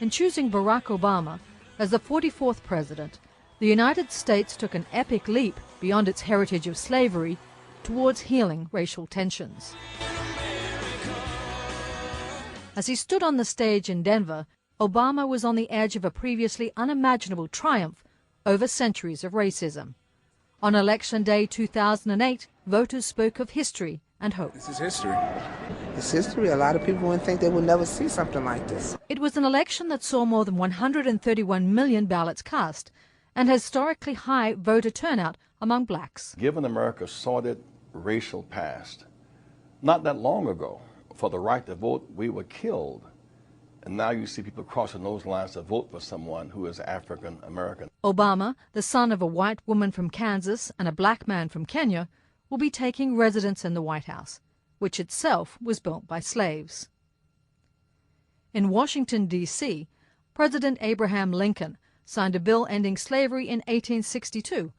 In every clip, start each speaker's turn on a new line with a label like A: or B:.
A: In choosing Barack Obama as the 44th president, the United States took an epic leap beyond its heritage of slavery towards healing racial tensions. As he stood on the stage in Denver, Obama was on the edge of a previously unimaginable triumph over centuries of racism. On Election Day 2008, voters spoke of history and hope.
B: This is history. It's history. A lot of people wouldn't think they would never see something like this.
A: It was an election that saw more than 131 million ballots cast and historically high voter turnout among blacks.
C: Given America's sordid racial past, not that long ago, for the right to vote, we were killed. And now you see people crossing those lines to vote for someone who is African American.
A: Obama, the son of a white woman from Kansas and a black man from Kenya, will be taking residence in the White House, which itself was built by slaves. In Washington, D.C., President Abraham Lincoln signed a bill ending slavery in 1862,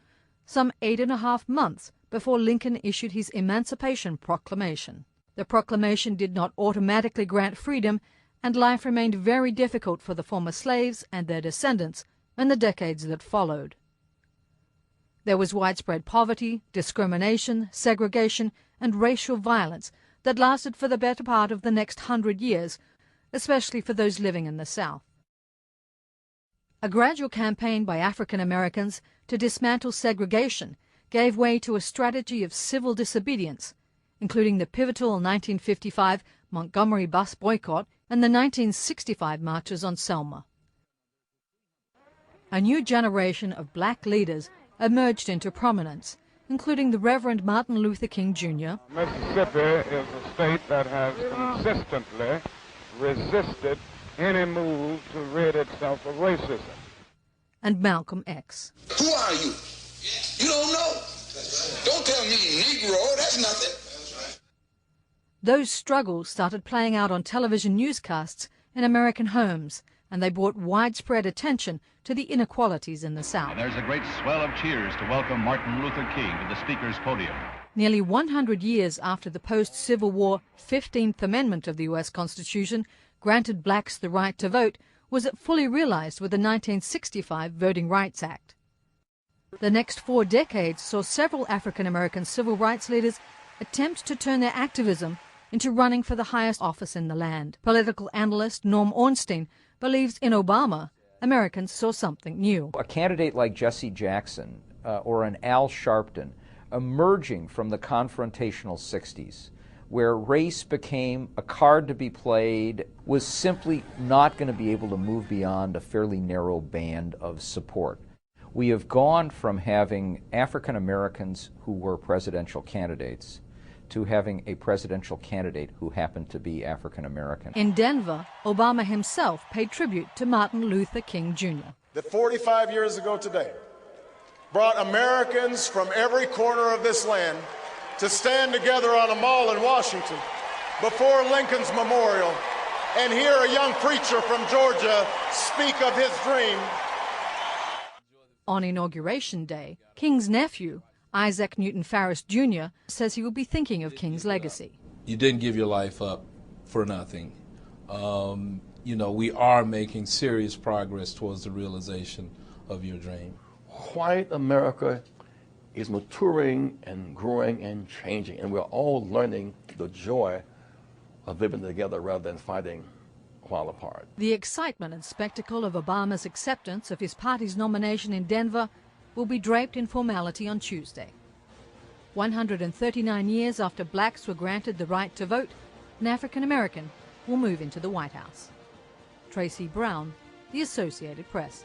A: some 8.5 months before Lincoln issued his Emancipation Proclamation. The proclamation did not automatically grant freedom, and life remained very difficult for the former slaves and their descendants in the decades that followed. There was widespread poverty, discrimination, segregation, and racial violence that lasted for the better part of the next 100 years, especially for those living in the South. A gradual campaign by African Americans to dismantle segregation gave way to a strategy of civil disobedience, including the pivotal 1955 Montgomery bus boycott and the 1965 marches on Selma. A new generation of black leaders emerged into prominence, including the Reverend Martin Luther King Jr.
D: Mississippi is a state that has consistently resisted any move to rid itself of racism.
A: And Malcolm X.
E: Who are you? You don't know. Don't tell me Negro, that's nothing.
A: Those struggles started playing out on television newscasts in American homes, and they brought widespread attention to the inequalities in the South.
F: And there's a great swell of cheers to welcome Martin Luther King to the Speaker's podium.
A: Nearly 100 years after the post-Civil War 15th Amendment of the U.S. Constitution granted blacks the right to vote, was it fully realized with the 1965 Voting Rights Act. The next 4 decades saw several African-American civil rights leaders attempt to turn their activism into running for the highest office in the land. Political analyst Norm Ornstein believes in Obama, Americans saw something new.
G: A candidate like Jesse Jackson or an Al Sharpton emerging from the confrontational 60s, where race became a card to be played, was simply not going to be able to move beyond a fairly narrow band of support. We have gone from having African Americans who were presidential candidates to having a presidential candidate who happened to be African American.
A: In Denver, Obama himself paid tribute to Martin Luther King Jr.
H: That 45 years ago today brought Americans from every corner of this land to stand together on a mall in Washington before Lincoln's memorial and hear a young preacher from Georgia speak of his dream.
A: On Inauguration Day, King's nephew, Isaac Newton Farris Jr., says he will be thinking of King's legacy.
I: You didn't give your life up for nothing. You know, we are making serious progress towards the realization of your dream.
C: White America is maturing and growing and changing, and we're all learning the joy of living together rather than fighting while apart.
A: The excitement and spectacle of Obama's acceptance of his party's nomination in Denver will be draped in formality on Tuesday. 139 years after blacks were granted the right to vote, an African American will move into the White House. Tracy Brown, The Associated Press.